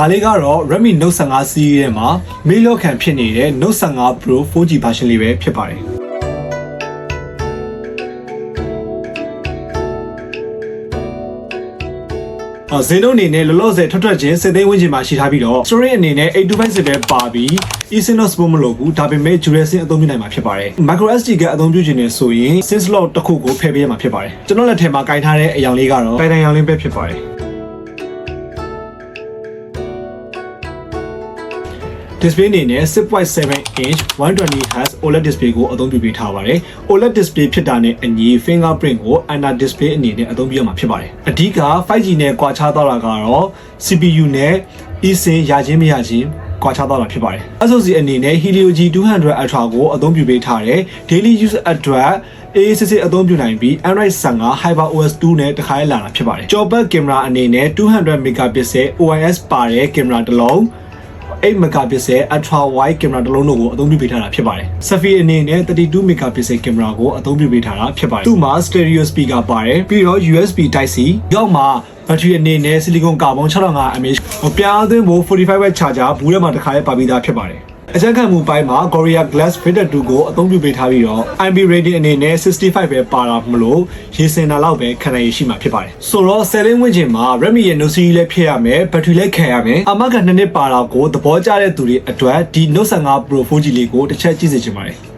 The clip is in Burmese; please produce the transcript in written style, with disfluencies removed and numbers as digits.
ဒါလေးကတော့ Redmi Note 15 series ထဲမှာမေးလို့ခံဖြစ်နေတဲ့ Note 15 Pro 4G version လေးပဲဖြစ်ပါတယ်ဈေးနှုန်းအနေနဲ့လောလောဆယ်ထွက်ချင်းစစ်သိန်းဝန်းကျင်မှာရှိထားပြီးတော့ storage အနေနဲ့825စစ်ပဲပါပြီး Exynos support မလုပ်ဘူးဒါပေမဲ့ Dual SIM အသုံးပြုနိုင်မှာဖြစ်ပါတယ် Micro SD ကအသုံးပြုခြင်းနဲ့ဆိုရင် SIM slot တစ်ခုကိုဖယ်ပေးရမှာဖြစ်ပါတယ်ကျွန်တော်လက်ထဲမှာကင်ထားတဲ့အရောင်လေးကတော့တိုင်တိုင်ရောင်လေးပဲဖြစ်ပါတယ်display အနေနဲ့ 6.7 inch 120Hz OLED display ကိုအသုံးပြုပေးထားပါတယ် OLED display ဖြစ်တာနဲ့အညီ fingerprint ကို under display အနေနဲ့အသုံးပြုရမှာဖြစ်ပါတယ်အဓိက 5G နဲ့ကွာခြားသွားတာကတော့ CPU နဲ့ eSIM ရခြင်းမရခြင်းကွာခြားသွားတာဖြစ်ပါတယ် SoC အနေနဲ့ Helio G200 Ultra ကိုအသုံးပြုပေးထားတဲ့ daily use အတွက် AAC အသုံးပြုနိုင်ပြီး Android 15 HyperOS 2 နဲ့တခါလာတာဖြစ်ပါတယ်ကျော်ဘက်ကင်မရာအနေနဲ့200 megapixel OIS ပါတဲ့ကင်မရာတစ်လုံး8 megapixel ultra wide ကင်မရာတစ်လုံးတို့ကိုအသုံးပြုပေးထားတာဖြစ်ပါတယ်။ Selfie အနေနဲ့32 megapixel ကင်မရာကိုအသုံးပြုပေးထားတာဖြစ်ပါတယ်။သူ့မှာ stereo speaker ပါတယ်ပြီးတော့ USB Type C ရောက်မှာ battery အနေနဲ့ silicon carbon 6500 mAh ပြားသွင်းဖို့ 45W charger ဘူးထဲမှာတစ်ခါလေးပါပြီးသားဖြစ်ပါတယ်။အကြမ်းခံမှုပိုင်းမှာ Gorilla Glass Filter 2ကိုအသုံးပြုပေးထားပြီးတော့ IP rating အနေနဲ့65ပဲပါတာမလို့ရေစင်တာလောက်ပဲခံနိုင်ရရှိမှာဖြစ်ပါတယ်။ဆိုတော့10လင်းဝန်းကျင်မှာ Redmi ရဲ့ Note series လည်းဖြစ်ရမယ် battery လည်းခံရမယ်အမက2နှစ်ပါတာကိုသဘောကျတဲ့သူတွေအတွက်ဒီ Note 15 Pro 4G လေးကိုတစ်ချက်ကြည့်စေချင်ပါတယ်။